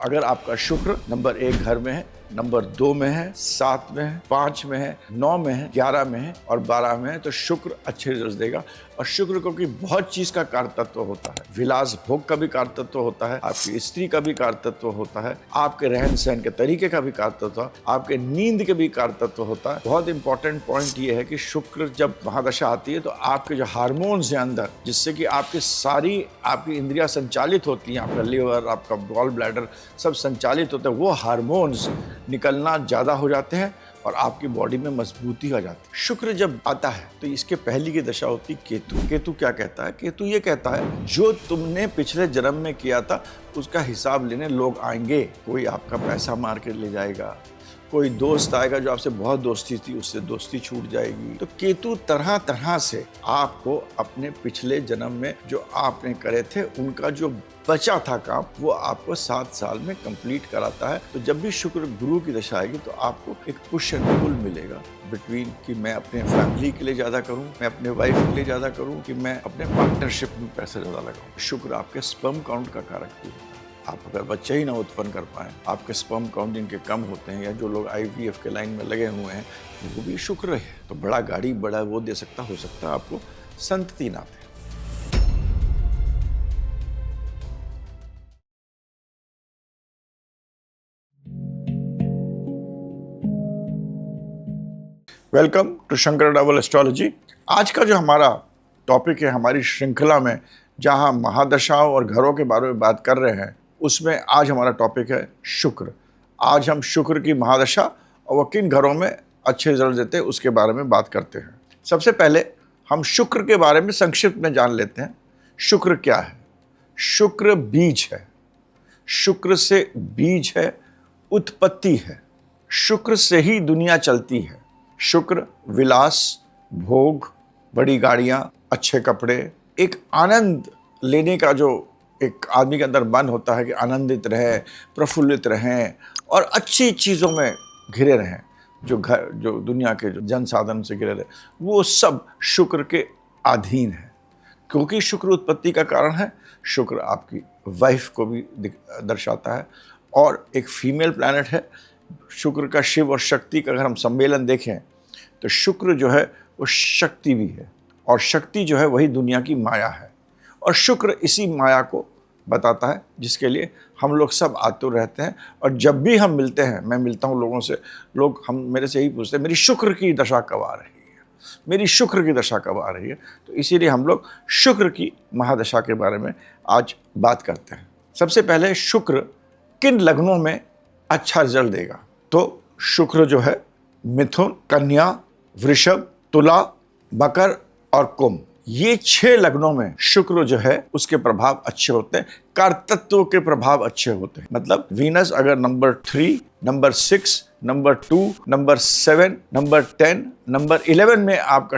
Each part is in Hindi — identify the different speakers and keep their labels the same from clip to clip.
Speaker 1: अगर आपका शुक्र नंबर 1 घर में है, नंबर 2 में है, 7 में है, 5 में है, 9 में है, 11 में है और 12 में है, तो शुक्र अच्छे रिजल्ट देगा। और शुक्र क्योंकि बहुत चीज का कारतत्व होता है, विलास भोग का भी कारतत्व होता है, आपकी स्त्री का भी कारतत्व होता है, आपके रहन सहन के तरीके का भी कारतत्व, आपके नींद के भी कारतत्व होता है। बहुत इंपॉर्टेंट पॉइंट ये है कि शुक्र जब महादशा आती है तो आपके जो हार्मोन्स हैं अंदर, जिससे कि आपकी सारी आपकी इंद्रियां संचालित होती हैं, आपका लीवर, आपका गॉल ब्लैडर सब संचालित होते हैं, वो हार्मोन्स निकलना ज्यादा हो जाते हैं और आपकी बॉडी में मजबूती आ जाती है। शुक्र जब आता है तो इसके पहली की दशा होती है केतु। केतु क्या कहता है? केतु ये कहता है जो तुमने पिछले जन्म में किया था उसका हिसाब लेने लोग आएंगे। कोई आपका पैसा मार के ले जाएगा, कोई दोस्त आएगा जो आपसे बहुत दोस्ती थी उससे दोस्ती छूट जाएगी। तो केतु तरह तरह से आपको अपने पिछले जन्म में जो आपने करे थे उनका जो बचा था काम वो आपको 7 साल में कंप्लीट कराता है। तो जब भी शुक्र गुरु की दशा आएगी तो आपको एक पुश एंड पुल मिलेगा बिटवीन कि मैं अपने फैमिली के लिए ज़्यादा करूं, मैं अपने वाइफ के लिए ज़्यादा करूं, कि मैं अपने पार्टनरशिप में पैसा ज़्यादा लगाऊं। शुक्र आपके स्पर्म काउंट का कारक भी है। आप अगर बच्चे ही ना उत्पन्न कर पाएं, आपके स्पर्म काउंट जिनके कम होते हैं या जो लोग IVF के लाइन में लगे हुए हैं वो भी शुक्र है। तो बड़ा गाड़ी बड़ा वो दे सकता, हो सकता है आपको संतति ना दे। Welcome to Shankar double astrology. आज का जो हमारा टॉपिक है हमारी श्रृंखला में, जहां महादशाओं और घरों के बारे में बात कर रहे हैं, उसमें आज हमारा टॉपिक है शुक्र। आज हम शुक्र की महादशा और वो किन घरों में अच्छे रिजल्ट देते हैं उसके बारे में बात करते हैं। सबसे पहले हम शुक्र के बारे में संक्षिप्त में जान लेते हैं। शुक्र क्या है? शुक्र बीज है। शुक्र से बीज है, उत्पत्ति है। शुक्र से ही दुनिया चलती है। शुक्र विलास, भोग, बड़ी गाड़ियां, अच्छे कपड़े, एक आनंद लेने का जो एक आदमी के अंदर मन होता है कि आनंदित रहे, प्रफुल्लित रहें और अच्छी चीज़ों में घिरे रहें, जो दुनिया के जो जन साधन से घिरे रहे, वो सब शुक्र के अधीन है। क्योंकि शुक्र उत्पत्ति का कारण है, शुक्र आपकी वाइफ को भी दर्शाता है और एक फीमेल प्लैनेट है। शुक्र का शिव और शक्ति का अगर हम सम्मेलन देखें तो शुक्र जो है वो शक्ति भी है और शक्ति जो है वही दुनिया की माया है और शुक्र इसी माया को बताता है जिसके लिए हम लोग सब आतुर रहते हैं। और जब भी हम मिलते हैं, मैं मिलता हूँ लोगों से, लोग हम मेरे से यही पूछते हैं मेरी शुक्र की दशा कब आ रही है, मेरी शुक्र की दशा कब आ रही है। तो इसीलिए हम लोग शुक्र की महादशा के बारे में आज बात करते हैं। सबसे पहले शुक्र किन लग्नों में अच्छा रिजल्ट देगा? तो शुक्र जो है मिथुन, कन्या, वृषभ, तुला, मकर और कुंभ, ये 6 लग्नों में शुक्र जो है उसके प्रभाव अच्छे होते हैं, कारतत्व के प्रभाव अच्छे होते हैं। मतलब वीनस अगर number 3, number 6, number 2, number 7, number 10, number 11 में आपका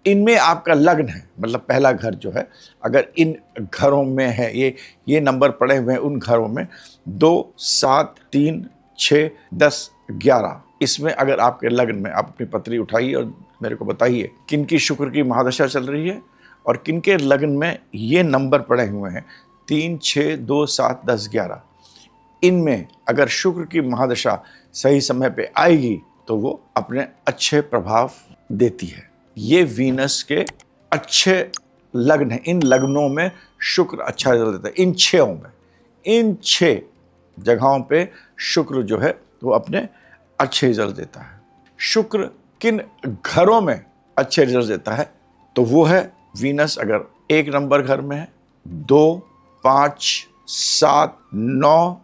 Speaker 1: इनमें आपका लग्न है, मतलब पहला घर जो है अगर इन घरों में है, ये नंबर पड़े हुए हैं उन घरों में 2, 7, 3, 6, 10, 11, इसमें अगर आपके लग्न में, आप अपनी पत्री उठाइए और मेरे को बताइए किनकी शुक्र की महादशा चल रही है और किनके लग्न में ये नंबर पड़े हुए हैं 3, 6, 2, 7, 10, 11। इनमें अगर शुक्र की महादशा सही समय पे आएगी तो वो अपने अच्छे प्रभाव देती है। ये वीनस के अच्छे लग्न हैं। इन लग्नों में शुक्र अच्छा रिजल्ट देता है। इन 6 जगहों पे शुक्र जो है वो अपने अच्छे रिजल्ट देता है। शुक्र किन घरों में अच्छे रिजल्ट देता है? तो वो है वीनस अगर 1 नंबर घर में है, 2, 5, 7, 9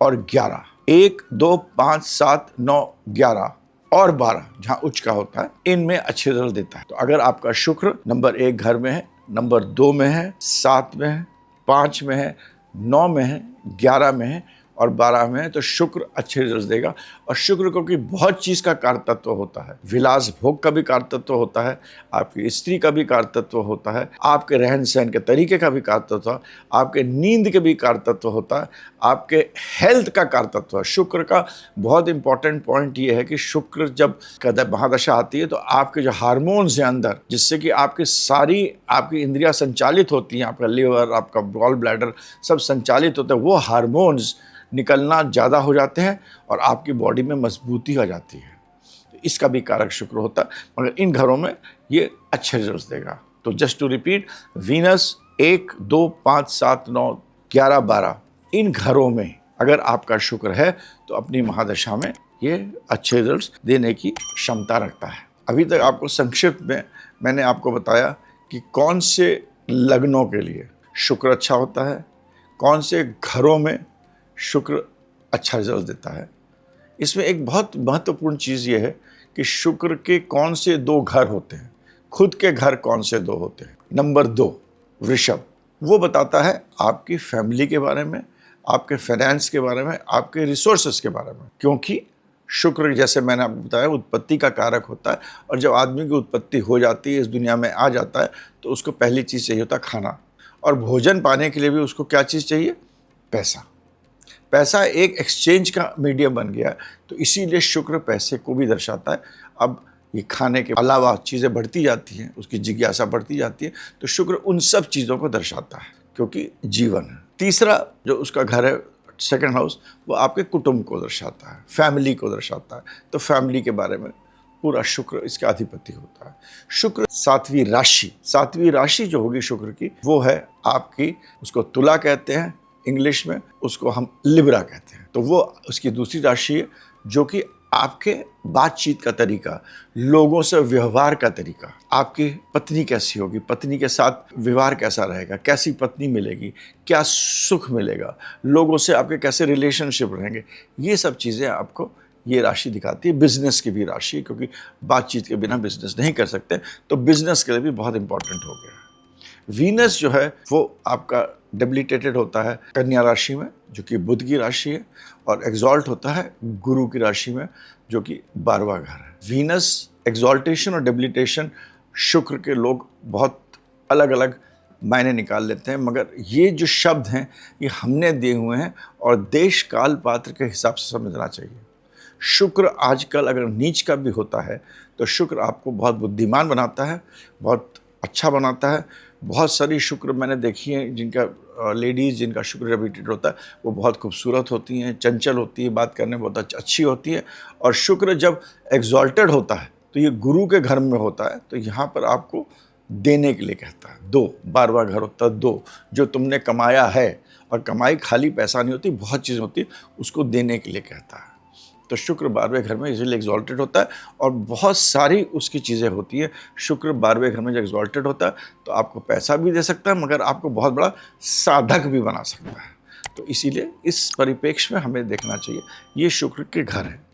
Speaker 1: और 11, 1, 2, 5, 7, 9, 11 और 12 जहां उच्च का होता है, इनमें अच्छे रिजल्ट देता है। तो अगर आपका शुक्र नंबर 1 घर में है, नंबर 2 में है, 7 में है, 5 में है, 9 में है, 11 में है और 12 में है, तो शुक्र अच्छे रिजल्ट देगा। और शुक्र क्योंकि बहुत चीज का कारतत्व होता है, विलास भोग का भी कारतत्व होता है, आपकी स्त्री का भी कारतत्व होता है, आपके रहन सहन के तरीके का भी कारतत्व है, आपके नींद के भी कारतत्व होता है, आपके हेल्थ का कारतत्व है। शुक्र का बहुत इंपॉर्टेंट पॉइंट ये है कि शुक्र जब महादशा आती है तो आपके जो हार्मोन्स हैं अंदर, जिससे कि आपकी सारी आपकी इंद्रियां संचालित होती हैं, आपका लीवर, आपका गॉल ब्लैडर सब संचालित होता है, वो हार्मोन्स निकलना ज़्यादा हो जाते हैं और आपकी बॉडी में मजबूती आ जाती है। तो इसका भी कारक शुक्र होता है, मगर इन घरों में ये अच्छे रिजल्ट देगा। तो जस्ट टू रिपीट, वीनस 1, 2, 5, 7, 9, 11, 12 इन घरों में अगर आपका शुक्र है तो अपनी महादशा में ये अच्छे रिजल्ट्स देने की क्षमता रखता है। अभी तक आपको संक्षिप्त में मैंने आपको बताया कि कौन से लग्नों के लिए शुक्र अच्छा होता है, कौन से घरों में शुक्र अच्छा रिजल्ट देता है। इसमें एक बहुत महत्वपूर्ण चीज़ ये है कि शुक्र के कौन से 2 घर होते हैं, खुद के घर कौन से 2 होते हैं। नंबर 2 वृषभ, वो बताता है आपकी फैमिली के बारे में, आपके फाइनेंस के बारे में, आपके रिसोर्सेज के बारे में, क्योंकि शुक्र जैसे मैंने आपको बताया उत्पत्ति का कारक होता है। और जब आदमी की उत्पत्ति हो जाती है, इस दुनिया में आ जाता है, तो उसको पहली चीज़ चाहिए होता है खाना, और भोजन पाने के लिए भी उसको क्या चीज़ चाहिए? पैसा। पैसा एक एक्सचेंज का मीडियम बन गया है, तो इसीलिए शुक्र पैसे को भी दर्शाता है। अब ये खाने के अलावा चीज़ें बढ़ती जाती हैं, उसकी जिज्ञासा बढ़ती जाती है, तो शुक्र उन सब चीज़ों को दर्शाता है, क्योंकि जीवन है। तीसरा जो उसका घर है, सेकंड हाउस, वो आपके कुटुंब को दर्शाता है, फैमिली को दर्शाता है। तो फैमिली के बारे में पूरा शुक्र इसका अधिपति होता है। शुक्र सातवीं राशि जो होगी शुक्र की, वो है आपकी, उसको तुला कहते हैं इंग्लिश में, उसको हम लिब्रा कहते हैं। तो वो उसकी दूसरी राशि है, जो कि आपके बातचीत का तरीका, लोगों से व्यवहार का तरीका, आपकी पत्नी कैसी होगी, पत्नी के साथ व्यवहार कैसा रहेगा, कैसी पत्नी मिलेगी, क्या सुख मिलेगा, लोगों से आपके कैसे रिलेशनशिप रहेंगे, ये सब चीज़ें आपको ये राशि दिखाती है। बिजनेस की भी राशि, क्योंकि बातचीत के बिना बिजनेस नहीं कर सकते, तो बिजनेस के लिए भी बहुत इंपॉर्टेंट हो गया है। वीनस जो है वो आपका डेबिलिटेटेड होता है कन्या राशि में, जो कि बुध की राशि है, और एग्जॉल्ट होता है गुरु की राशि में, जो कि 12वां घर है। वीनस एग्जॉल्टेशन और डेबिलिटेशन शुक्र के लोग बहुत अलग अलग मायने निकाल लेते हैं, मगर ये जो शब्द हैं ये हमने दिए हुए हैं और देश काल पात्र के हिसाब से समझना चाहिए। शुक्र आजकल अगर नीच का भी होता है तो शुक्र आपको बहुत बुद्धिमान बनाता है, बहुत अच्छा बनाता है। बहुत सारी शुक्र मैंने देखी हैं जिनका लेडीज़ जिनका शुक्र डेबिलिटेड होता है, वो बहुत खूबसूरत होती हैं, चंचल होती है, बात करने में बहुत अच्छी होती है। और शुक्र जब एग्जॉल्टेड होता है तो ये गुरु के घर में होता है, तो यहाँ पर आपको देने के लिए कहता है। 12वां घर होता है 2, जो तुमने कमाया है, और कमाई खाली पैसा नहीं होती, बहुत चीज़ होती है, उसको देने के लिए कहता है। तो शुक्र 12वें घर में इजीली एग्जॉल्टेड होता है, और बहुत सारी उसकी चीज़ें होती हैं। शुक्र 12वें घर में जब एग्जॉल्टेड होता है तो आपको पैसा भी दे सकता है, मगर आपको बहुत बड़ा साधक भी बना सकता है। तो इसीलिए इस परिप्रेक्ष्य में हमें देखना चाहिए, ये शुक्र के घर हैं।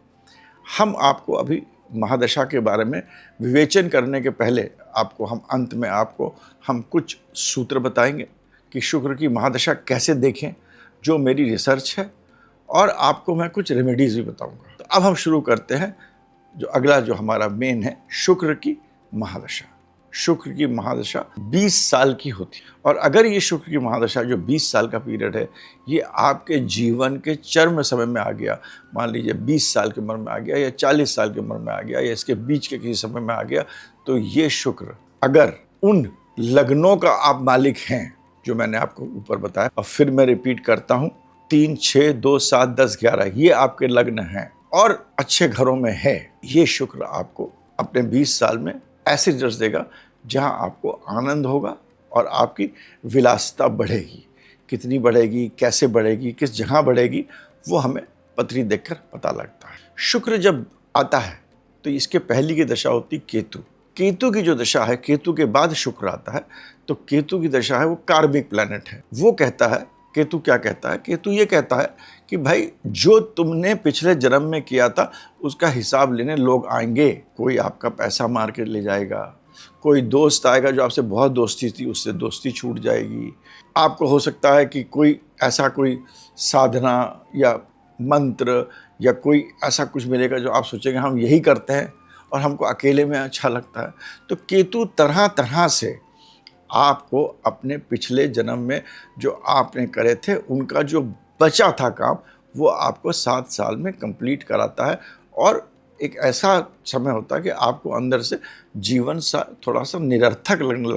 Speaker 1: हम आपको अभी महादशा के बारे में विवेचन करने के पहले अंत में आपको हम कुछ सूत्र बताएंगे कि शुक्र की महादशा कैसे देखें, जो मेरी रिसर्च है, और आपको मैं कुछ रेमेडीज़ भी बताऊंगा। तो अब हम शुरू करते हैं, जो अगला जो हमारा मेन है, शुक्र की महादशा। शुक्र की महादशा 20 साल की होती है, और अगर ये शुक्र की महादशा जो 20 साल का पीरियड है, ये आपके जीवन के चरम समय में आ गया, मान लीजिए 20 साल की उम्र में आ गया, या 40 साल की उम्र में आ गया, या इसके बीच के किसी समय में आ गया, तो ये शुक्र अगर उन लग्नों का आप मालिक हैं जो मैंने आपको ऊपर बताया, और फिर मैं रिपीट करता हूँ, 3, 6, 2, 7, 10, 11 ये आपके लग्न हैं और अच्छे घरों में है, ये शुक्र आपको अपने 20 साल में ऐसे रिजल्ट देगा जहां आपको आनंद होगा और आपकी विलासिता बढ़ेगी। कितनी बढ़ेगी, कैसे बढ़ेगी, किस जगह बढ़ेगी, वो हमें पत्री देखकर पता लगता है। शुक्र जब आता है तो इसके पहली की दशा होती केतु। केतु की जो दशा है, केतु के बाद शुक्र आता है, तो केतु की दशा है वो कार्मिक प्लैनेट है। वो कहता है, केतु क्या कहता है? केतु ये कहता है कि भाई जो तुमने पिछले जन्म में किया था उसका हिसाब लेने लोग आएंगे। कोई आपका पैसा मार के ले जाएगा, कोई दोस्त आएगा जो आपसे बहुत दोस्ती थी उससे दोस्ती छूट जाएगी। आपको हो सकता है कि कोई ऐसा कोई साधना या मंत्र या कोई ऐसा कुछ मिलेगा जो आप सोचेंगे हम यही करते हैं और हमको अकेले में अच्छा लगता है। तो केतु तरह तरह से आपको अपने पिछले जन्म में जो आपने करे थे उनका जो बचा था काम, वो आपको 7 साल में कंप्लीट कराता है। और एक ऐसा समय होता है कि आपको अंदर से जीवन सा थोड़ा सा निरर्थक लगने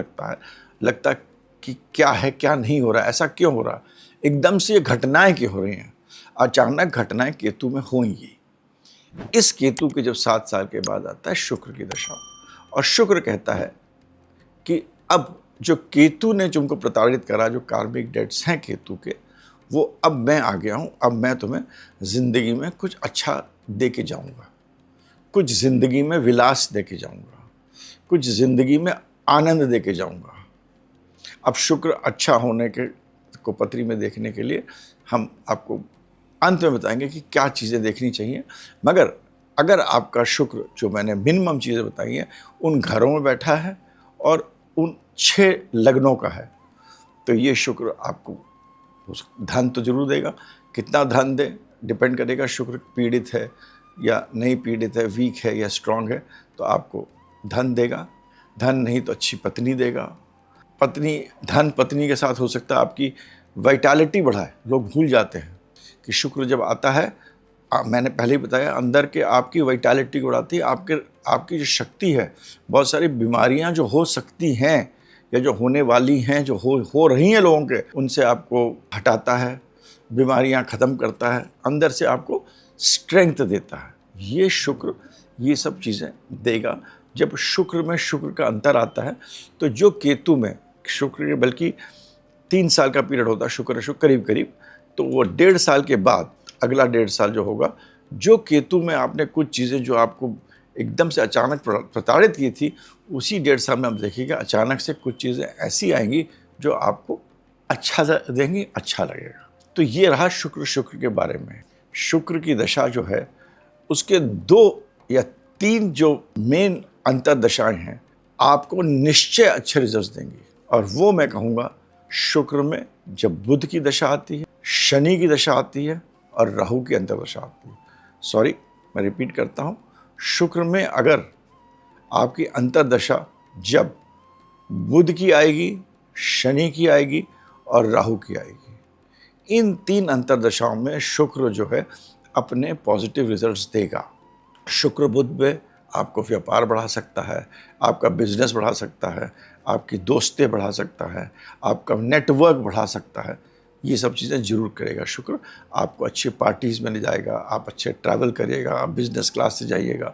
Speaker 1: लगता है कि क्या है क्या नहीं हो रहा है, ऐसा क्यों हो रहा है, एकदम से ये घटनाएं क्यों हो रही हैं। अचानक घटनाएं केतु में होंगी। इस केतु के जब 7 साल के बाद आता है शुक्र की दशा, और शुक्र कहता है कि अब जो केतु ने तुमको प्रताड़ित करा, जो कार्मिक डेट्स हैं केतु के, वो अब मैं आ गया हूँ, अब मैं तुम्हें ज़िंदगी में कुछ अच्छा दे के जाऊँगा, कुछ ज़िंदगी में विलास दे के जाऊँगा, कुछ ज़िंदगी में आनंद दे के जाऊँगा। अब शुक्र अच्छा होने के को पत्री में देखने के लिए हम आपको अंत में बताएंगे कि क्या चीज़ें देखनी चाहिए, मगर अगर आपका शुक्र, जो मैंने मिनिमम चीज़ें बताई हैं, उन घरों में बैठा है और उन 6 लग्नों का है, तो ये शुक्र आपको धन तो जरूर देगा। कितना धन दे डिपेंड करेगा, शुक्र पीड़ित है या नहीं पीड़ित है, वीक है या स्ट्रांग है, तो आपको धन देगा। धन नहीं तो अच्छी पत्नी देगा। धन पत्नी के साथ हो सकता है आपकी वाइटैलिटी बढ़ाए। लोग भूल जाते हैं कि शुक्र जब आता है, मैंने पहले ही बताया, अंदर के आपकी वाइटैलिटी को बढ़ाती है। आपकी जो शक्ति है, बहुत सारी बीमारियां जो हो सकती हैं या जो होने वाली हैं, जो हो रही हैं लोगों के, उनसे आपको हटाता है, बीमारियां ख़त्म करता है, अंदर से आपको स्ट्रेंथ देता है। ये शुक्र ये सब चीज़ें देगा। जब शुक्र में शुक्र का अंतर आता है, तो जो केतु में शुक्र के बल्कि 3 साल का पीरियड होता है शुक्र करीब करीब, तो वो 1.5 साल के बाद अगला 1.5 साल जो होगा, जो केतु में आपने कुछ चीज़ें जो आपको एकदम से अचानक प्रताड़ित की थी, उसी 1.5 साल में आप देखिएगा अचानक से कुछ चीज़ें ऐसी आएंगी जो आपको अच्छा देंगी, अच्छा लगेगा। तो ये रहा शुक्र के बारे में। शुक्र की दशा जो है, उसके 2 या 3 जो मेन अंतर्दशाएं हैं, आपको निश्चय अच्छे रिजल्ट्स देंगी। और वो मैं कहूँगा, शुक्र में जब बुध की दशा आती है, शनि की दशा आती है और राहु की अंतर्दशा आती है। सॉरी, मैं रिपीट करता हूँ, शुक्र में अगर आपकी अंतर्दशा जब बुध की आएगी, शनि की आएगी और राहु की आएगी, इन 3 अंतर्दशाओं में शुक्र जो है अपने पॉजिटिव रिजल्ट्स देगा। शुक्र बुध में आपको व्यापार बढ़ा सकता है, आपका बिजनेस बढ़ा सकता है, आपकी दोस्तें बढ़ा सकता है, आपका नेटवर्क बढ़ा सकता है। ये सब चीज़ें जरूर करेगा शुक्र। आपको अच्छे पार्टीज़ में ले जाएगा, आप अच्छे ट्रैवल करिएगा, आप बिजनेस क्लास से जाइएगा।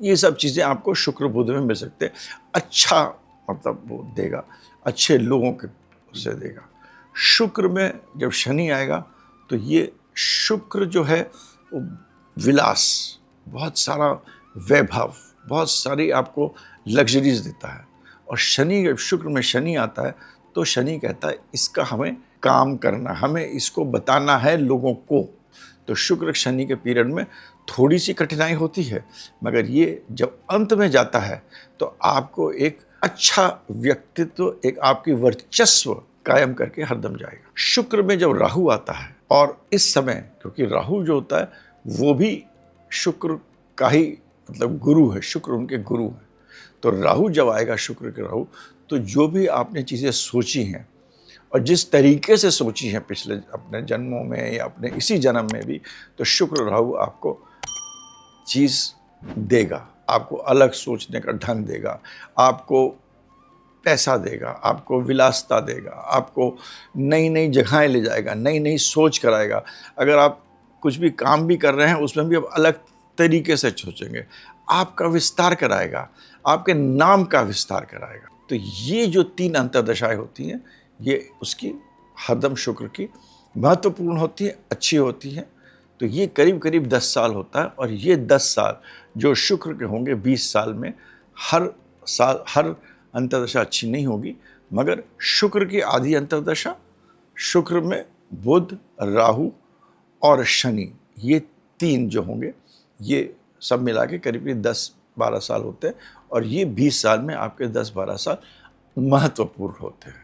Speaker 1: ये सब चीज़ें आपको शुक्र बुध में मिल सकते हैं। अच्छा मतलब वो देगा, अच्छे लोगों के उसे देगा। शुक्र में जब शनि आएगा, तो ये शुक्र जो है वो विलास, बहुत सारा वैभव, बहुत सारी आपको लग्जरीज देता है। और शनि, जब शुक्र में शनि आता है, तो शनि कहता है इसका हमें काम करना, हमें इसको बताना है लोगों को। तो शुक्र शनि के पीरियड में थोड़ी सी कठिनाई होती है, मगर ये जब अंत में जाता है तो आपको एक अच्छा व्यक्तित्व, एक आपकी वर्चस्व कायम करके हरदम जाएगा। शुक्र में जब राहु आता है, और इस समय क्योंकि राहु जो होता है वो भी शुक्र का ही मतलब गुरु है, शुक्र उनके गुरु है, तो राहु जब आएगा, शुक्र के राहु, तो जो भी आपने चीज़ें सोची हैं और जिस तरीके से सोची हैं पिछले अपने जन्मों में या अपने इसी जन्म में भी, तो शुक्र राहु आपको चीज़ देगा, आपको अलग सोचने का ढंग देगा, आपको पैसा देगा, आपको विलासता देगा, आपको नई नई जगहें ले जाएगा, नई नई सोच कराएगा। अगर आप कुछ भी काम भी कर रहे हैं, उसमें भी आप अलग तरीके से सोचेंगे, आपका विस्तार कराएगा, आपके नाम का विस्तार कराएगा। तो ये जो 3 अंतर्दशाएं होती हैं, ये उसकी हरदम शुक्र की महत्वपूर्ण होती है, अच्छी होती हैं। तो ये करीब करीब 10 साल होता है, और ये 10 साल जो शुक्र के होंगे 20 साल में, हर साल हर अंतर्दशा अच्छी नहीं होगी, मगर शुक्र की आधी अंतर्दशा, शुक्र में बुध, राहु और शनि, ये 3 जो होंगे, ये सब मिला के करीब 10-12 साल होते हैं। और ये 20 साल में आपके 10-12 साल महत्वपूर्ण होते हैं।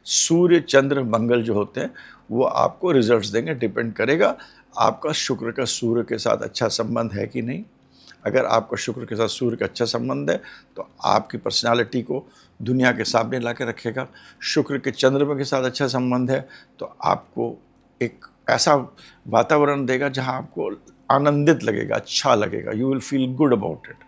Speaker 1: सूर्य, चंद्र, मंगल जो होते हैं वो आपको रिजल्ट्स देंगे। डिपेंड करेगा आपका शुक्र का सूर्य के साथ अच्छा संबंध है कि नहीं। अगर आपका शुक्र के साथ सूर्य का अच्छा संबंध है, तो आपकी पर्सनालिटी को दुनिया के सामने ला के रखेगा। शुक्र के चंद्रमा के साथ अच्छा संबंध है, तो आपको एक ऐसा वातावरण देगा जहां आपको आनंदित लगेगा, अच्छा लगेगा, you will feel good about it.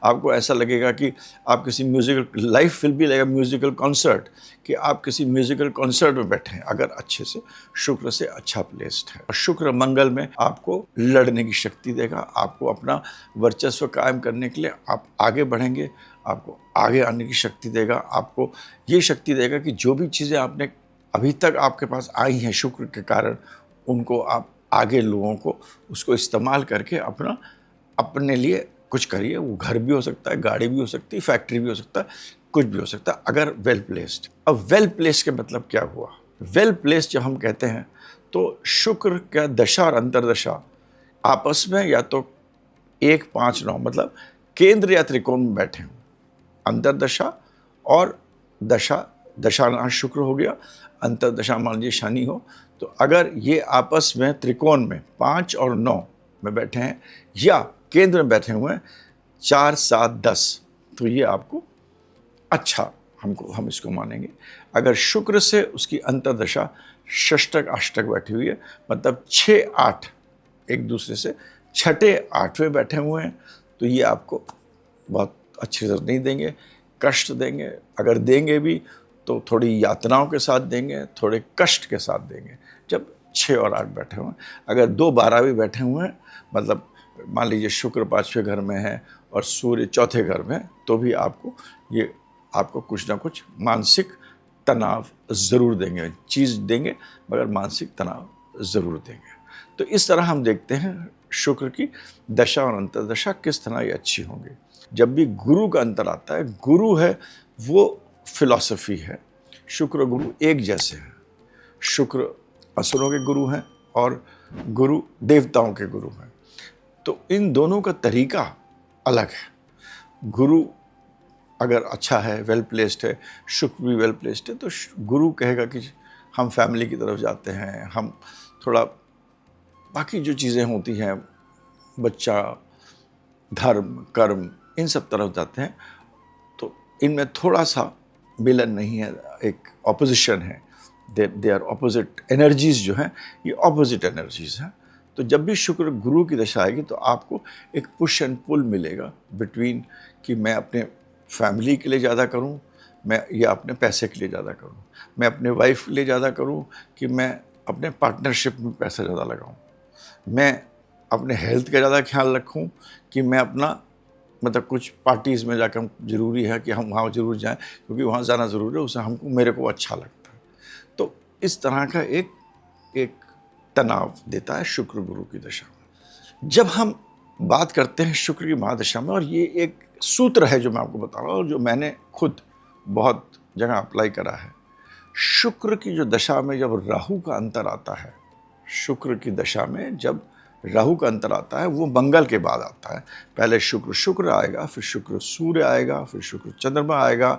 Speaker 1: आपको ऐसा लगेगा कि आप किसी musical, life will be like a musical concert, कि आप किसी म्यूज़िकल कॉन्सर्ट में बैठे हैं अगर अच्छे से शुक्र से अच्छा प्लेस्ड है। और शुक्र मंगल में आपको लड़ने की शक्ति देगा, आपको अपना वर्चस्व कायम करने के लिए आप आगे बढ़ेंगे, आपको आगे आने की शक्ति देगा, आपको ये शक्ति देगा कि जो भी चीज़ें आपने अभी तक आपके पास आई हैं शुक्र के कारण, उनको आप आगे लोगों को उसको इस्तेमाल करके अपना अपने लिए कुछ करिए। वो घर भी हो सकता है, गाड़ी भी हो सकती है, फैक्ट्री भी हो सकता है, कुछ भी हो सकता है, अगर वेल प्लेस्ड। अब वेल प्लेस्ड के मतलब क्या हुआ? वेल प्लेस्ड जब हम कहते हैं तो शुक्र का दशा और अंतर्दशा आपस में या तो 1, 5, 9 मतलब केंद्र या त्रिकोण में बैठे हों। अंतर्दशा और दशा, दशानाश शुक्र हो गया, अंतर्दशा मान लीजिए शनि हो, तो अगर ये आपस में त्रिकोण में 5 और 9 में बैठे हैं या केंद्र में बैठे हुए हैं 4, 7, 10, तो ये आपको अच्छा हम इसको मानेंगे। अगर शुक्र से उसकी अंतर्दशा षष्टक अष्टक बैठी हुई है, मतलब 6, 8 एक दूसरे से छठे 8वें बैठे हुए हैं, तो ये आपको बहुत अच्छी रिजल्ट नहीं देंगे, कष्ट देंगे। अगर देंगे भी तो थोड़ी यातनाओं के साथ देंगे, थोड़े कष्ट के साथ देंगे जब 6 और 8 बैठे हुए हैं। अगर 2, 12 भी बैठे हुए हैं, मतलब मान लीजिए शुक्र 5वें घर में है और सूर्य 4थे घर में है, तो भी आपको कुछ ना कुछ मानसिक तनाव ज़रूर देंगे, चीज़ देंगे मगर मानसिक तनाव ज़रूर देंगे। तो इस तरह हम देखते हैं शुक्र की दशा और अंतर्दशा किस तरह ये अच्छी होंगी। जब भी गुरु का अंतर आता है, गुरु है वो फिलॉसफी है, शुक्र गुरु एक जैसे हैं। शुक्र असुरों के गुरु हैं और गुरु देवताओं के गुरु हैं, तो इन दोनों का तरीका अलग है। गुरु अगर अच्छा है, वेल प्लेस्ड है, शुक्र भी वेल प्लेस्ड है, तो गुरु कहेगा कि हम फैमिली की तरफ जाते हैं, हम थोड़ा बाकी जो चीज़ें होती हैं, बच्चा, धर्म, कर्म, इन सब तरफ जाते हैं, तो इनमें थोड़ा सा मिलन नहीं है, एक ऑपोजिशन है, दे आर ऑपोजिट एनर्जीज जो हैं, ये ऑपोजिट एनर्जीज हैं। तो जब भी शुक्र गुरु की दशा आएगी तो आपको एक पुश एंड पुल मिलेगा बिटवीन, कि मैं अपने फैमिली के लिए ज़्यादा करूं, मैं या अपने पैसे के लिए ज़्यादा करूं, मैं अपने वाइफ के लिए ज़्यादा करूं कि मैं अपने पार्टनरशिप में पैसा ज़्यादा लगाऊं, मैं अपने हेल्थ का ज़्यादा ख्याल रखूं कि मैं अपना मतलब कुछ पार्टीज़ में जाकर ज़रूरी है कि हम वहाँ ज़रूर जाएं क्योंकि वहाँ जाना ज़रूरी है, उससे मेरे को अच्छा लगता है। तो इस तरह का एक तनाव देता है शुक्र गुरु की दशा में। जब हम बात करते हैं शुक्र की महादशा में, और ये एक सूत्र है जो मैं आपको बता रहा हूँ और जो मैंने खुद बहुत जगह अप्लाई करा है। शुक्र की जो दशा में जब राहु का अंतर आता है, शुक्र की दशा में जब राहु का अंतर आता है, वो मंगल के बाद आता है। पहले शुक्र आएगा, फिर शुक्र सूर्य आएगा, फिर शुक्र चंद्रमा आएगा,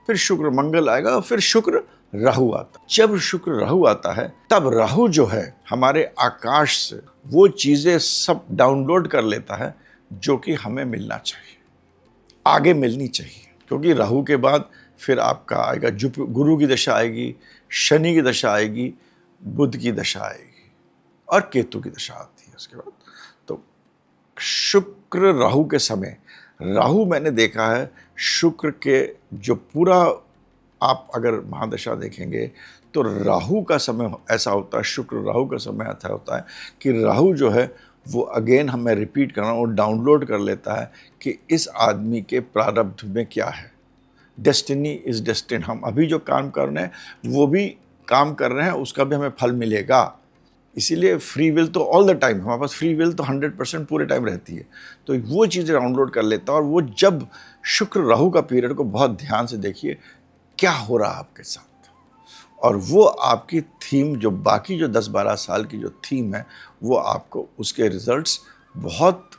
Speaker 1: फिर शुक्र मंगल आएगा, फिर शुक्र राहु आता है। जब शुक्र राहु आता है तब राहु जो है हमारे आकाश से वो चीज़ें सब डाउनलोड कर लेता है जो कि हमें मिलना चाहिए, आगे मिलनी चाहिए। क्योंकि राहु के बाद फिर आपका आएगा गुरु की दशा आएगी, शनि की दशा आएगी, बुध की दशा आएगी और केतु की दशा आती है उसके बाद। तो शुक्र राहु के समय, राहु मैंने देखा है शुक्र के जो पूरा आप अगर महादशा देखेंगे तो राहु का समय ऐसा होता है, शुक्र राहु का समय ऐसा होता है कि राहु जो है वो अगेन हमें रिपीट करना और डाउनलोड कर लेता है कि इस आदमी के प्रारब्ध में क्या है। डेस्टिनी इज डेस्टिन, हम अभी जो काम कर रहे हैं वो भी काम कर रहे हैं, उसका भी हमें फल मिलेगा। इसीलिए फ्री विल तो ऑल द टाइम, हमारे पास फ्री विल तो 100% पूरे टाइम रहती है। तो वो चीज़ें डाउनलोड कर लेता है। और वो जब शुक्र राहु का पीरियड को बहुत ध्यान से देखिए क्या हो रहा है आपके साथ, और वो आपकी थीम जो बाकी जो 10-12 साल की जो थीम है वो आपको उसके रिजल्ट्स बहुत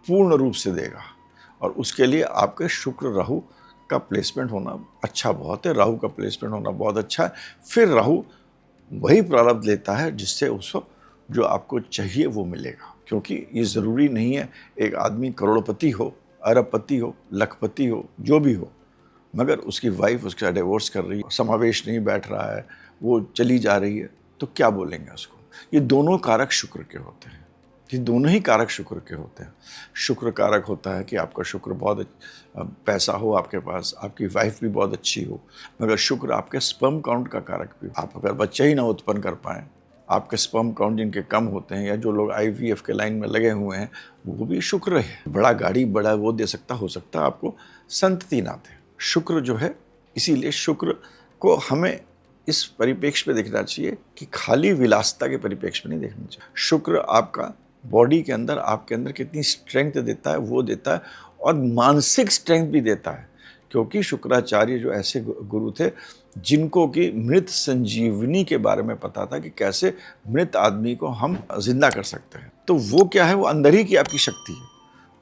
Speaker 1: पूर्ण रूप से देगा। और उसके लिए आपके शुक्र राहु का प्लेसमेंट होना अच्छा बहुत है, राहु का प्लेसमेंट होना बहुत अच्छा है। फिर राहु वही प्रारब्ध लेता है जिससे उसको जो आपको चाहिए वो मिलेगा। क्योंकि ये ज़रूरी नहीं है एक आदमी करोड़पति हो, अरबपति हो, लखपति हो, जो भी हो, मगर उसकी वाइफ उसके साथ डिवोर्स कर रही है, समावेश नहीं बैठ रहा है, वो चली जा रही है, तो क्या बोलेंगे उसको? ये दोनों कारक शुक्र के होते हैं, ये दोनों ही कारक शुक्र के होते हैं। शुक्र कारक होता है कि आपका शुक्र बहुत पैसा हो आपके पास, आपकी वाइफ भी बहुत अच्छी हो, मगर शुक्र आपके स्पर्म काउंट का कारक भी। आप अगर बच्चे ही ना उत्पन्न कर पाएँ, आपके स्पर्म काउंट जिनके कम होते हैं या जो लोग IVF के लाइन में लगे हुए हैं, वो भी शुक्र है। बड़ा गाड़ी बड़ा वो दे सकता, हो सकता है आपको संतति ना दे। शुक्र जो है, इसीलिए शुक्र को हमें इस परिप्रेक्ष्य में देखना चाहिए कि खाली विलासिता के परिप्रेक्ष्य में नहीं देखना चाहिए। शुक्र आपका बॉडी के अंदर, आपके अंदर कितनी स्ट्रेंथ देता है वो देता है, और मानसिक स्ट्रेंथ भी देता है। क्योंकि शुक्राचार्य जो ऐसे गुरु थे जिनको कि मृत संजीवनी के बारे में पता था कि कैसे मृत आदमी को हम जिंदा कर सकते हैं, तो वो क्या है, वो अंदर ही की आपकी शक्ति है।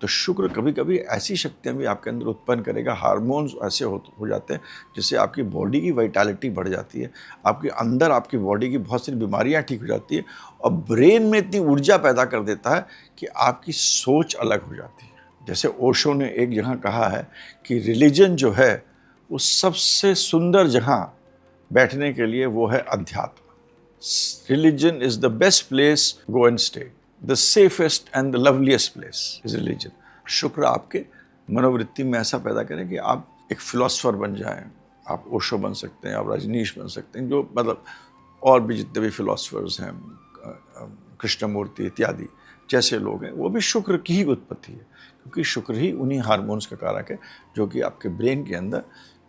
Speaker 1: तो शुक्र कभी कभी ऐसी शक्तियाँ भी आपके अंदर उत्पन्न करेगा, हार्मोन्स ऐसे हो जाते हैं जिससे आपकी बॉडी की वाइटैलिटी बढ़ जाती है, आपके अंदर आपकी बॉडी की बहुत सारी बीमारियाँ ठीक हो जाती है, और ब्रेन में इतनी ऊर्जा पैदा कर देता है कि आपकी सोच अलग हो जाती है। जैसे ओशो ने एक जगह कहा है कि रिलीजन जो है वो सबसे सुंदर जगह बैठने के लिए वो है अध्यात्म। Religion is the best place go and stay, the safest and the loveliest place is religion. शुक्र आपके मनोवृत्ति में ऐसा पैदा करें कि आप एक फिलोसफर बन जाएं। आप ओशो बन सकते हैं, आप रजनीश बन सकते हैं, जो मतलब और भी जितने भी फिलोसफर्स हैं, कृष्णमूर्ति इत्यादि जैसे लोग हैं, वो भी शुक्र की ही उत्पत्ति है। क्योंकि शुक्र ही उन्हीं हार्मोन्स का कारक है जो कि आपके ब्रेन के अंदर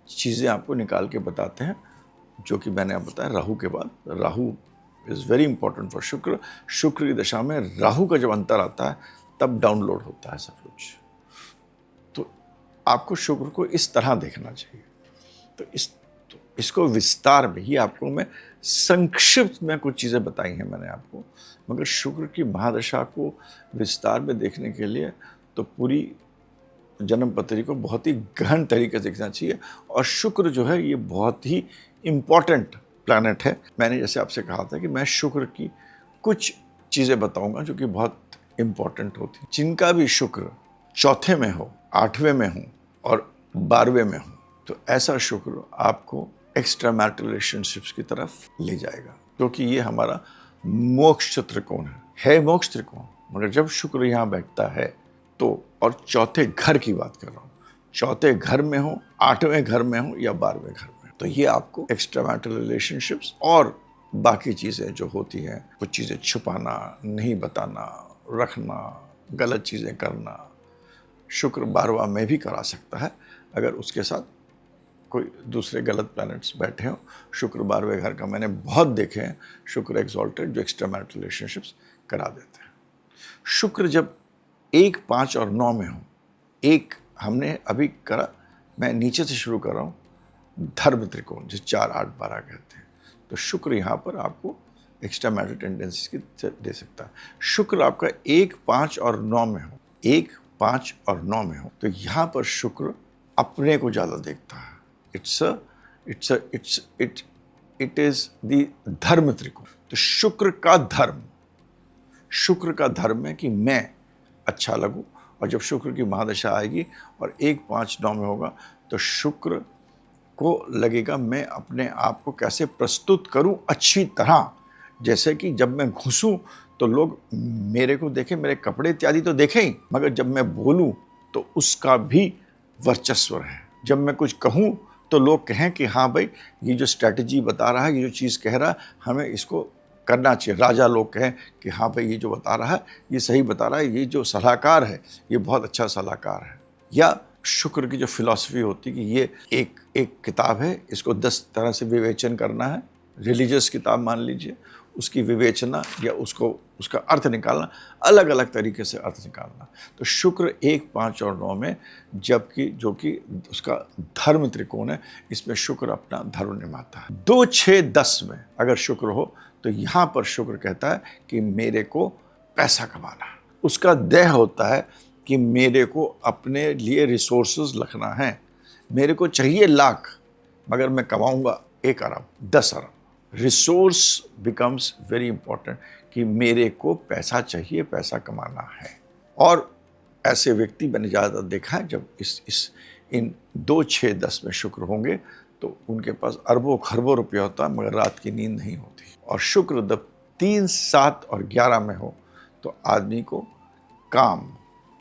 Speaker 1: चीज़ें आपको निकाल के बताते हैं, जो कि मैंने आप बताया राहु के बाद। Rahu is very important for शुक्र। शुक्र की दशा में राहु का जब अंतर आता है तब डाउनलोड होता है सब कुछ। तो आपको शुक्र को इस तरह देखना चाहिए। तो इसको विस्तार में ही आपको मैं संक्षिप्त में कुछ चीज़ें बताई हैं मैंने आपको, मगर शुक्र की महादशा को विस्तार में देखने के लिए तो पूरी जन्म पत्री को बहुत ही गहन तरीके से देखना चाहिए। और शुक्र जो है ये बहुत ही इम्पॉर्टेंट प्लैनेट है। मैंने जैसे आपसे कहा था कि मैं शुक्र की कुछ चीज़ें बताऊंगा जो कि बहुत इम्पॉर्टेंट होती हैं। जिनका भी शुक्र चौथे में हो, 8वें में हो और 12वें में हो, तो ऐसा शुक्र आपको एक्स्ट्रा मैरिटल रिलेशनशिप्स की तरफ ले जाएगा, क्योंकि ये हमारा मोक्ष त्रिकोण है मोक्ष त्रिकोण। मगर जब शुक्र यहाँ बैठता है तो, और चौथे घर की बात कर रहा हूँ, चौथे घर में हो, 8वें घर में हो या 12वें घर में, तो ये आपको एक्स्ट्रा मैरिटल रिलेशनशिप्स और बाकी चीज़ें जो होती हैं, कुछ चीज़ें छुपाना, नहीं बताना, रखना, गलत चीज़ें करना, शुक्र 12वां में भी करा सकता है अगर उसके साथ कोई दूसरे गलत प्लैनेट्स बैठे हों। शुक्र 12वें घर का मैंने बहुत देखे हैं शुक्र एक्सॉल्टेड जो एक्स्ट्रा मैरिटल रिलेशनशिप्स करा देते हैं। शुक्र जब 1, 5 और 9 में हो, एक हमने अभी करा, मैं नीचे से शुरू कर रहा हूँ, धर्म त्रिकोण जिसे 4, 8, 12 कहते हैं। तो शुक्र यहाँ पर आपको एक्स्ट्रा मैरिटल टेंडेंसीज की दे सकता है। शुक्र आपका 1, 5 और 9 में हो, 1, 5 और 9 में हो, तो यहाँ पर शुक्र अपने को ज़्यादा देखता है। इट इज द धर्म त्रिकोण। तो शुक्र का धर्म है कि मैं अच्छा लगूं, और जब शुक्र की महादशा आएगी और 1, 5, 9 में होगा तो शुक्र को लगेगा मैं अपने आप को कैसे प्रस्तुत करूं अच्छी तरह। जैसे कि जब मैं घुसूं तो लोग मेरे को देखें, मेरे कपड़े इत्यादि तो देखें ही, मगर जब मैं बोलूं तो उसका भी वर्चस्व है। जब मैं कुछ कहूं तो लोग कहें कि हाँ भाई ये जो स्ट्रैटेजी बता रहा है, ये जो चीज़ कह रहा है, हमें इसको करना चाहिए। राजा लोग कहें कि हाँ भाई ये जो बता रहा है ये सही बता रहा है, ये जो सलाहकार है ये बहुत अच्छा सलाहकार है। या शुक्र की जो फिलॉसफी होती है कि ये एक किताब है, इसको 10 तरह से विवेचन करना है। रिलीजियस किताब मान लीजिए, उसकी विवेचना या उसका अर्थ निकालना, अलग अलग तरीके से अर्थ निकालना। तो शुक्र 1, 5 और 9 में, जबकि जो कि उसका धर्म त्रिकोण है, इसमें शुक्र अपना धर्म निभाता है। 2, 6, 10 में अगर शुक्र हो तो यहाँ पर शुक्र कहता है कि मेरे को पैसा कमाना है। उसका देह होता है कि मेरे को अपने लिए रिसोर्सेज रखना है। मेरे को चाहिए लाख, मगर मैं कमाऊंगा 1 अरब, 10 अरब। रिसोर्स बिकम्स वेरी इंपॉर्टेंट कि मेरे को पैसा चाहिए, पैसा कमाना है। और ऐसे व्यक्ति मैंने ज़्यादातर देखा है जब इन 2, 6, 10 में शुक्र होंगे तो उनके पास अरबों खरबों रुपया होता है, मगर रात की नींद नहीं होती। और शुक्र जब 3, 7 और 11 में हो तो आदमी को काम,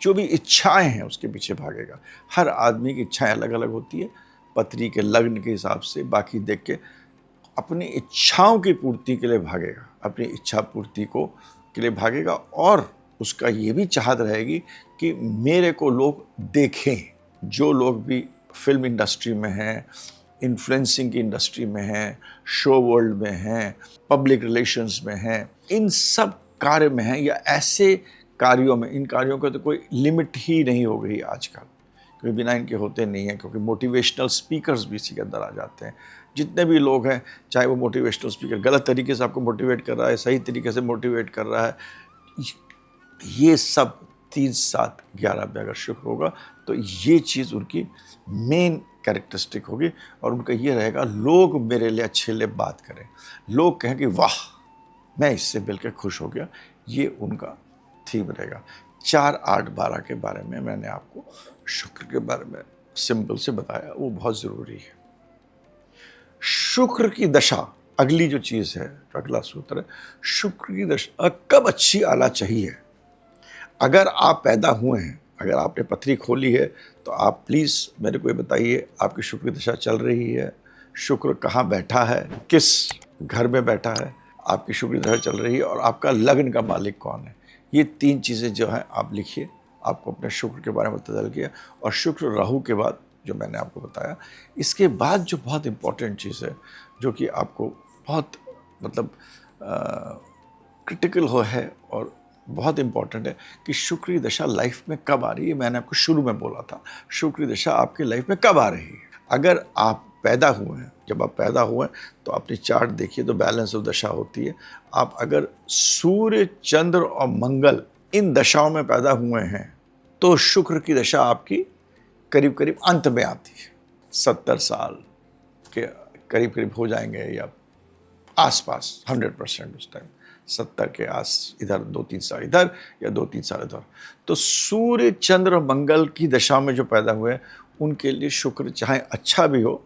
Speaker 1: जो भी इच्छाएं हैं उसके पीछे भागेगा। हर आदमी की इच्छाएं अलग अलग होती है, पत्री के लग्न के हिसाब से, बाकी देख के अपनी इच्छाओं की पूर्ति के लिए भागेगा, अपनी इच्छा पूर्ति को के लिए भागेगा। और उसका ये भी चाहत रहेगी कि मेरे को लोग देखें। जो लोग भी फिल्म इंडस्ट्री में हैं, इन्फ्लुएंसिंग की इंडस्ट्री में हैं, शो वर्ल्ड में हैं, पब्लिक रिलेशंस में हैं, इन सब कार्य में हैं या ऐसे कार्यों में, इन कार्यों का तो कोई लिमिट ही नहीं हो गई आजकल, क्योंकि बिना इनके होते नहीं है। क्योंकि मोटिवेशनल स्पीकर्स भी इसी के अंदर आ जाते हैं। जितने भी लोग हैं, चाहे वो मोटिवेशनल स्पीकर गलत तरीके से आपको मोटिवेट कर रहा है, सही तरीके से मोटिवेट कर रहा है, ये सब 3, 7, 11 पे अगर शुक्र होगा तो ये चीज़ उनकी मेन कैरेक्टरिस्टिक होगी। और उनका ये रहेगा, लोग मेरे लिए अच्छे लिए बात करें, लोग कहें कि वाह मैं इससे मिलकर खुश हो गया। ये उनका थीम रहेगा। 4, 8, 12 के बारे में मैंने आपको शुक्र के बारे में सिंपल से बताया, वो बहुत ज़रूरी है। शुक्र की दशा, अगली जो चीज़ है, अगला सूत्र है, शुक्र की दशा कब अच्छी आना चाहिए। अगर आप पैदा हुए हैं, अगर आपने पथरी खोली है, तो आप प्लीज़ मेरे को ये बताइए, आपकी शुक्र की दशा चल रही है, शुक्र कहाँ बैठा है, किस घर में बैठा है, आपकी शुक्र की दशा चल रही है, और आपका लग्न का मालिक कौन है। ये 3 चीज़ें जो हैं आप लिखिए, आपको अपने शुक्र के बारे में पता चल गया। और शुक्र राहु के बाद जो मैंने आपको बताया, इसके बाद जो बहुत इम्पॉर्टेंट चीज़ है, जो कि आपको बहुत मतलब क्रिटिकल हो है और बहुत इम्पॉर्टेंट है, कि शुक्र की दशा लाइफ में कब आ रही है। मैंने आपको शुरू में बोला था, शुक्र की दशा आपकी लाइफ में कब आ रही है। अगर आप पैदा हुए हैं, जब आप पैदा हुए हैं तो अपनी चार्ट देखिए तो बैलेंस ऑफ दशा होती है। आप अगर सूर्य, चंद्र और मंगल इन दशाओं में पैदा हुए हैं तो शुक्र की दशा आपकी करीब करीब अंत में आती है। 70 साल के करीब करीब हो जाएंगे या आसपास, 100% उस टाइम 70 के आस, इधर 2-3 साल इधर या 2-3 साल इधर। तो सूर्य, चंद्र और मंगल की दशा में जो पैदा हुए उनके लिए शुक्र चाहे अच्छा भी हो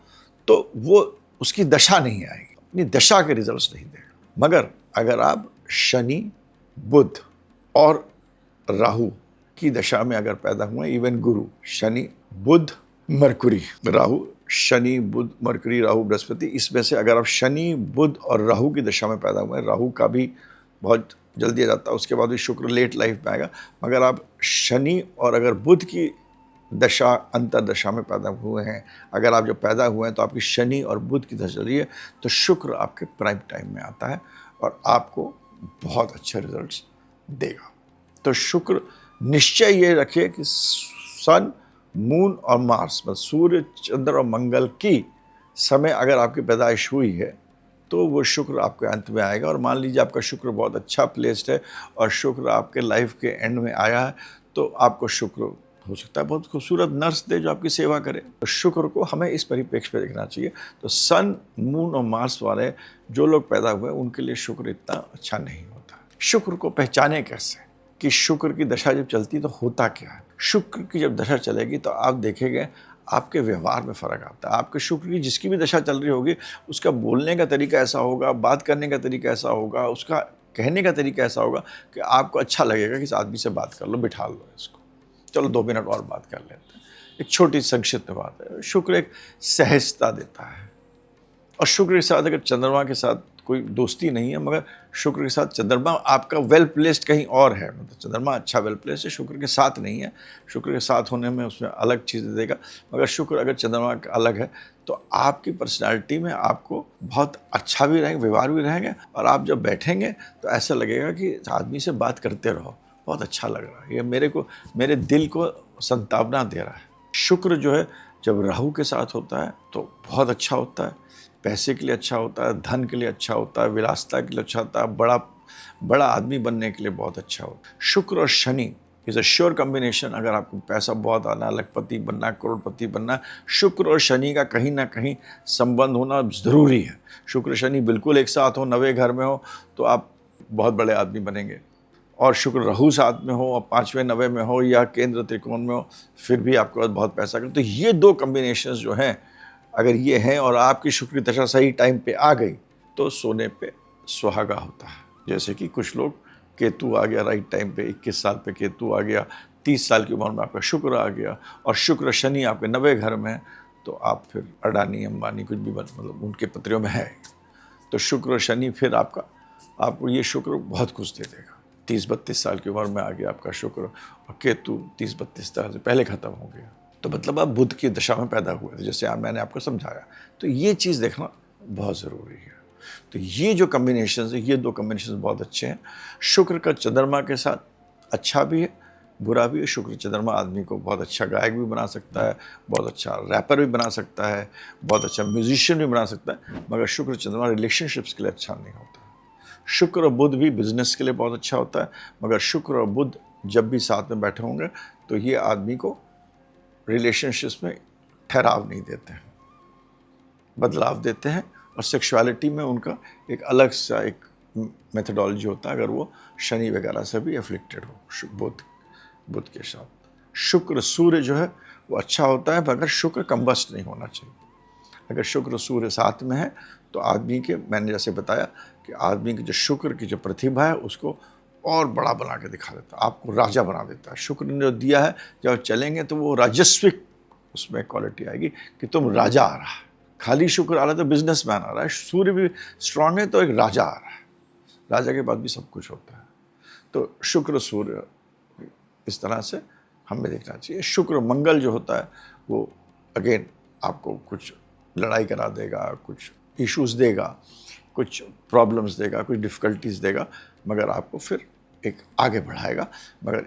Speaker 1: तो वो उसकी दशा नहीं आएगी, अपनी दशा के रिजल्ट्स नहीं देगा। मगर अगर आप शनि, बुध और राहु की दशा में अगर पैदा हुए, इवन गुरु, शनि, बुध, मरकुरी, राहु, शनि, बुध, मरकुरी, राहु, बृहस्पति, इसमें से अगर आप शनि, बुध और राहु की दशा में पैदा हुए, राहु का भी बहुत जल्दी आ जाता है, उसके बाद भी शुक्र लेट लाइफ में आएगा। मगर आप शनि और अगर बुध की दशा, अंतर दशा में पैदा हुए हैं, अगर आप जब पैदा हुए हैं तो आपकी शनि और बुध की दशा चल रही है, तो शुक्र आपके प्राइम टाइम में आता है और आपको बहुत अच्छे रिजल्ट्स देगा। तो शुक्र निश्चय ये रखिए कि सन, मून और मार्स, मतलब सूर्य, चंद्र और मंगल की समय अगर आपकी पैदाइश हुई है तो वो शुक्र आपके अंत में आएगा। और मान लीजिए आपका शुक्र बहुत अच्छा प्लेस्ड है और शुक्र आपके लाइफ के एंड में आया है, तो आपको शुक्र हो सकता है बहुत खूबसूरत नर्स दे जो आपकी सेवा करे। तो शुक्र को हमें इस परिप्रेक्ष्य में देखना चाहिए। तो सन, मून और मार्स वाले जो लोग पैदा हुए उनके लिए शुक्र इतना अच्छा नहीं होता। शुक्र को पहचाने कैसे कि शुक्र की दशा जब चलती तो होता क्या है। शुक्र की जब दशा चलेगी तो आप देखेंगे आपके व्यवहार में फ़र्क आता है। आपके शुक्र की जिसकी भी दशा चल रही होगी उसका बोलने का तरीका ऐसा होगा, बात करने का तरीका ऐसा होगा, उसका कहने का तरीका ऐसा होगा कि आपको अच्छा लगेगा कि इस आदमी से बात कर लो, बिठा लो इसको, चलो 2 मिनट और बात कर लेते हैं। एक छोटी संक्षिप्त बात है, शुक्र एक सहजता देता है। और शुक्र के साथ अगर चंद्रमा के साथ कोई दोस्ती नहीं है, मगर शुक्र के साथ चंद्रमा आपका वेल प्लेस्ड कहीं और है, मतलब चंद्रमा अच्छा वेल प्लेस्ड है, शुक्र के साथ नहीं है। शुक्र के साथ होने में उसमें अलग चीज़ देगा, मगर शुक्र अगर चंद्रमा का अलग है तो आपकी पर्सनालिटी में आपको बहुत अच्छा भी रहेंगे, व्यवहार भी रहेंगे, और आप जब बैठेंगे तो ऐसा लगेगा कि आदमी से बात करते रहो, बहुत अच्छा लग रहा है, ये मेरे दिल को संतावना दे रहा है। शुक्र जो है जब राहु के साथ होता है तो बहुत अच्छा होता है, पैसे के लिए अच्छा होता है, धन के लिए अच्छा होता है, विलासिता के लिए अच्छा होता है, बड़ा आदमी बनने के लिए बहुत अच्छा होता है। शुक्र और Shani is a sure combination. अगर आपको पैसा बहुत आना, लखपति बनना, करोड़पति बनना, शुक्र और शनि का कहीं ना कहीं संबंध होना ज़रूरी है। शुक्र शनि बिल्कुल एक साथ हो, 9वें घर में हो तो आप बहुत बड़े आदमी बनेंगे, और शुक्र राहु साथ में हो और 5वें 9वें में हो या केंद्र त्रिकोण में हो, फिर भी आपके पास बहुत पैसा कर। तो ये 2 कॉम्बिनेशंस जो हैं, अगर ये हैं और आपकी शुक्र दशा सही टाइम पे आ गई तो सोने पे सुहागा होता है। जैसे कि कुछ लोग केतु आ गया राइट टाइम पे, 21 साल पे केतु आ गया, 30 साल की उम्र में आपका शुक्र आ गया, और शुक्र शनि आपके 90 घर में है, तो आप फिर अडानी अंबानी कुछ भी मतलब उनके पत्रियों में है। तो शुक्र शनि फिर आपको ये शुक्र बहुत कुछ दे देगा। 30-32 साल की उम्र में आ गया आपका शुक्र, और केतु 30-32 साल से पहले ख़त्म हो गया। तो मतलब आप बुध की दशा में पैदा हुए थे, जैसे मैंने आपको समझाया। तो ये चीज़ देखना बहुत ज़रूरी है। तो ये जो कम्बिनेशन है, ये 2 कम्बिनेशन बहुत अच्छे हैं। शुक्र का चंद्रमा के साथ अच्छा भी है, बुरा भी है। शुक्र चंद्रमा आदमी को बहुत अच्छा गायक भी बना सकता है, बहुत अच्छा रैपर भी बना सकता है, बहुत अच्छा म्यूजिशियन भी बना सकता है, मगर शुक्र चंद्रमा रिलेशनशिप्स के लिए अच्छा नहीं होता। शुक्र और बुध भी बिजनेस के लिए बहुत अच्छा होता है, मगर शुक्र और बुध जब भी साथ में बैठे होंगे तो ये आदमी को रिलेशनशिप्स में ठहराव नहीं देते हैं, बदलाव देते हैं, और सेक्सुअलिटी में उनका एक अलग सा एक मेथडोलॉजी होता है, अगर वो शनि वगैरह से भी एफ्लिक्टेड हो बुध के साथ। शुक्र सूर्य जो है वो अच्छा होता है, मगर शुक्र कंबस्ट नहीं होना चाहिए। अगर शुक्र सूर्य साथ में है तो आदमी के, मैंने जैसे बताया कि आदमी की जो शुक्र की जो प्रतिभा है उसको और बड़ा बना के दिखा देता है, आपको राजा बना देता है। शुक्र ने जो दिया है, जब चलेंगे तो वो राजस्विक उसमें क्वालिटी आएगी कि तुम राजा आ रहा है। खाली शुक्र आ रहा है तो बिजनेसमैन आ रहा है, सूर्य भी स्ट्रांग है तो एक राजा आ रहा है। राजा के बाद भी सब कुछ होता है। तो शुक्र सूर्य इस तरह से हमें देखना चाहिए। शुक्र मंगल जो होता है वो अगेन आपको कुछ लड़ाई करा देगा, कुछ इश्यूज देगा, कुछ प्रॉब्लम्स देगा, कुछ डिफ़िकल्टीज देगा, मगर आपको फिर एक आगे बढ़ाएगा। मगर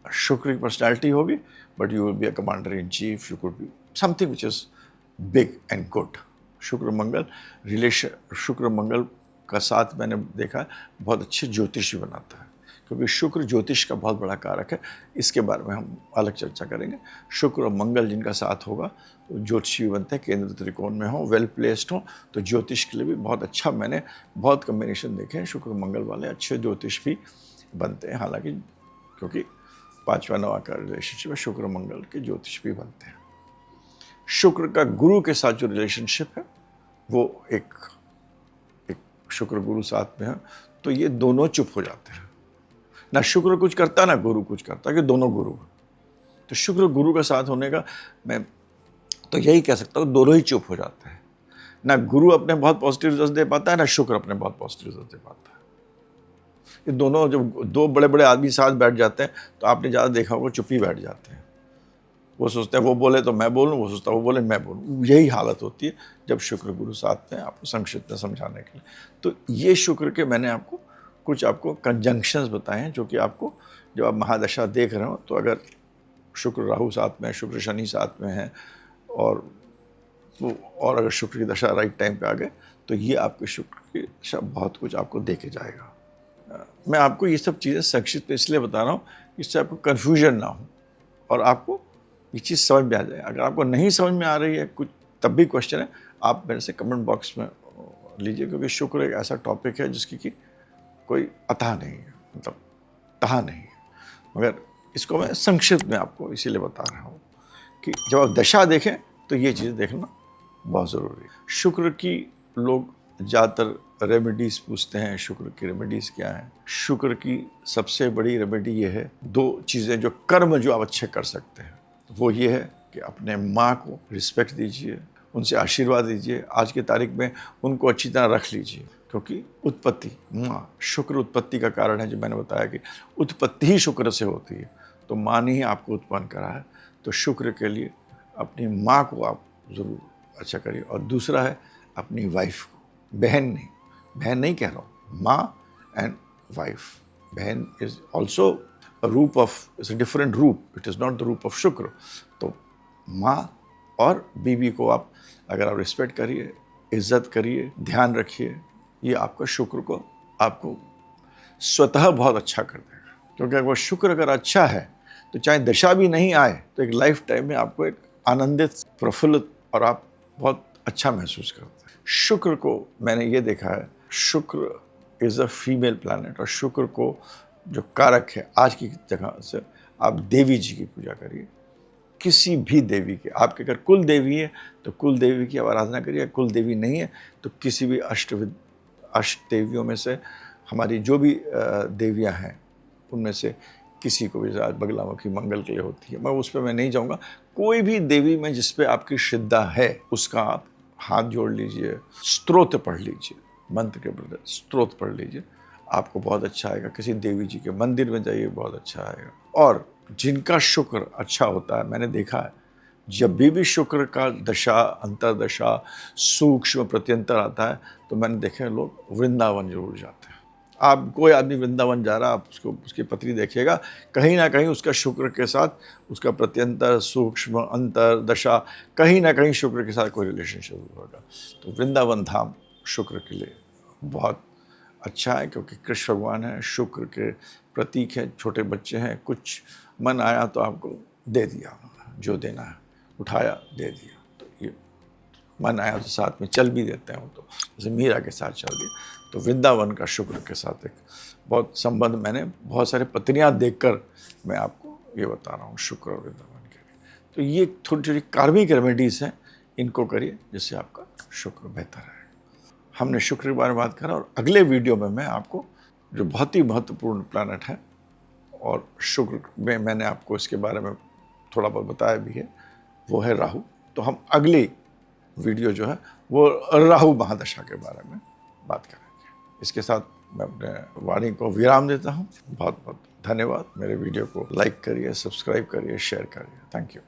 Speaker 1: शुक्र की पर्सनैलिटी होगी, but you will be a commander in chief, you could be something which is big and good. शुक्र मंगल शुक्र मंगल का साथ मैंने देखा बहुत अच्छे ज्योतिषी बनाता है, क्योंकि शुक्र ज्योतिष का बहुत बड़ा कारक है। इसके बारे में हम अलग चर्चा करेंगे। शुक्र और मंगल जिनका साथ होगा वो ज्योतिषी बनते हैं, केंद्र त्रिकोण में हो, वेल प्लेस्ड हो, तो ज्योतिष के लिए भी बहुत अच्छा, मैंने बहुत कम्बिनेशन देखे हैं। शुक्र मंगल वाले अच्छे ज्योतिष भी बनते हैं, हालांकि क्योंकि 5वां 9वां का रिलेशनशिप है, शुक्र मंगल के ज्योतिष भी बनते हैं। शुक्र का गुरु के साथ जो रिलेशनशिप है वो एक शुक्र गुरु साथ में है, तो ये दोनों चुप हो जाते हैं। ना शुक्र कुछ करता ना गुरु कुछ करता, कि दोनों गुरु। तो शुक्र गुरु का साथ होने का मैं तो यही कह सकता हूँ, दोनों ही चुप हो जाते हैं। ना गुरु अपने बहुत पॉजिटिव रिजल्ट दे पाता है, ना शुक्र अपने बहुत पॉजिटिव रिजल्ट दे पाता है। ये दोनों जब 2 बड़े बड़े आदमी साथ बैठ जाते हैं तो आपने ज़्यादा देखा होगा, चुप ही बैठ जाते हैं। वो सोचते हैं वो बोले तो मैं बोलूँ, वो सोचता है वो बोले मैं बोलूँ। यही हालत होती है जब शुक्र गुरु साथ में, आपको संक्षिप्त में समझाने के लिए। तो ये शुक्र के मैंने आपको कंजंक्शंस बताए हैं, जो कि आपको जब आप महादशा देख रहे हो, तो अगर शुक्र राहु साथ में, शुक्र शनि साथ में है, और अगर शुक्र की दशा राइट टाइम पे आ गए, तो ये आपके शुक्र की दशा बहुत कुछ आपको दे के जाएगा। मैं आपको ये सब चीज़ें संक्षिप्त में इसलिए बता रहा हूँ, इससे आपको कन्फ्यूजन ना हो और आपको ये चीज़ समझ में आ जाए। अगर आपको नहीं समझ में आ रही है कुछ, तब भी क्वेश्चन है, आप मेरे से कमेंट बॉक्स में लीजिए, क्योंकि शुक्र एक ऐसा टॉपिक है जिसकी कि कोई अतः नहीं है, मतलब तहा नहीं है। मगर इसको मैं संक्षिप्त में आपको इसीलिए बता रहा हूँ कि जब आप दशा देखें तो ये चीज़ देखना बहुत ज़रूरी है। शुक्र की लोग ज़्यादातर रेमेडीज़ पूछते हैं, शुक्र की रेमेडीज़ क्या है। शुक्र की सबसे बड़ी रेमेडी ये है, 2 चीज़ें जो कर्म जो आप अच्छे कर सकते हैं, वो ये है कि अपने माँ को रिस्पेक्ट दीजिए, उनसे आशीर्वाद दीजिए। आज की तारीख में उनको अच्छी तरह रख लीजिए, क्योंकि उत्पत्ति माँ, शुक्र उत्पत्ति का कारण है। जो मैंने बताया कि उत्पत्ति ही शुक्र से होती है, तो माँ ने ही आपको उत्पन्न करा है। तो शुक्र के लिए अपनी माँ को आप ज़रूर अच्छा करिए। और दूसरा है अपनी वाइफ को, बहन नहीं कह रहा हूँ, माँ एंड वाइफ। बहन इज ऑल्सो a रूप ऑफ, इज a डिफरेंट रूप, इट इज़ नॉट द रूप ऑफ शुक्र। तो माँ और बीवी को आप अगर आप रिस्पेक्ट करिए, इज्जत करिए, ध्यान रखिए, ये आपका शुक्र को आपको स्वतः बहुत अच्छा कर देगा। क्योंकि अगर वो शुक्र अगर अच्छा है तो चाहे दशा भी नहीं आए तो एक लाइफ टाइम में आपको एक आनंदित, प्रफुल्लित और आप बहुत अच्छा महसूस करते हैं। शुक्र को मैंने ये देखा है, शुक्र इज़ अ फीमेल प्लैनेट, और शुक्र को जो कारक है, आज की जगह से आप देवी जी की पूजा करिए, किसी भी देवी के। आपके अगर कुल देवी है तो कुल देवी की आराधना करिए, कुल देवी नहीं है तो किसी भी अष्ट देवियों में से हमारी जो भी देवियाँ हैं उनमें से किसी को भी, आज बगलामुखी मंगल के लिए होती है, मैं उस पर मैं नहीं जाऊँगा। कोई भी देवी में जिस पे आपकी श्रद्धा है उसका आप हाथ जोड़ लीजिए, स्तोत्र पढ़ लीजिए, मंत्र के बदले स्तोत्र पढ़ लीजिए, आपको बहुत अच्छा आएगा। किसी देवी जी के मंदिर में जाइए, बहुत अच्छा आएगा। और जिनका शुक्र अच्छा होता है, मैंने देखा है जब भी शुक्र का दशा अंतरदशा सूक्ष्म प्रत्यंतर आता है तो मैंने देखा है लोग वृंदावन जरूर जाते हैं। आप कोई आदमी वृंदावन जा रहा, आप उसको उसकी पत्री देखिएगा, कहीं ना कहीं उसका शुक्र के साथ उसका प्रत्यंतर सूक्ष्म अंतर दशा कहीं ना कहीं शुक्र के साथ कोई रिलेशनशिप होगा। तो वृंदावन धाम शुक्र के लिए बहुत अच्छा है, क्योंकि कृष्ण भगवान है, शुक्र के प्रतीक है, छोटे बच्चे हैं, कुछ मन आया तो आपको दे दिया, जो देना है उठाया दे दिया। तो ये मन आया तो साथ में चल भी देते हैं, तो जैसे मीरा के साथ चल दिया। तो वृंदावन का शुक्र के साथ एक बहुत संबंध, मैंने बहुत सारे पत्रियाँ देखकर मैं आपको ये बता रहा हूँ शुक्र और वृंदावन के लिए। तो ये थोड़ी छोटी कार्मिक रेमेडीज़ हैं, इनको करिए जिससे आपका शुक्र बेहतर है। हमने शुक्र के बारे में बात करा, और अगले वीडियो में मैं आपको जो बहुत ही महत्वपूर्ण प्लैनेट है और शुक्र में मैंने आपको इसके बारे में थोड़ा बहुत बताया भी है, वो है राहु। तो हम अगली वीडियो जो है वो राहु महादशा के बारे में बात करेंगे। इसके साथ मैं अपने वाणी को विराम देता हूँ। बहुत बहुत धन्यवाद। मेरे वीडियो को लाइक करिए, सब्सक्राइब करिए, शेयर करिए। Thank you.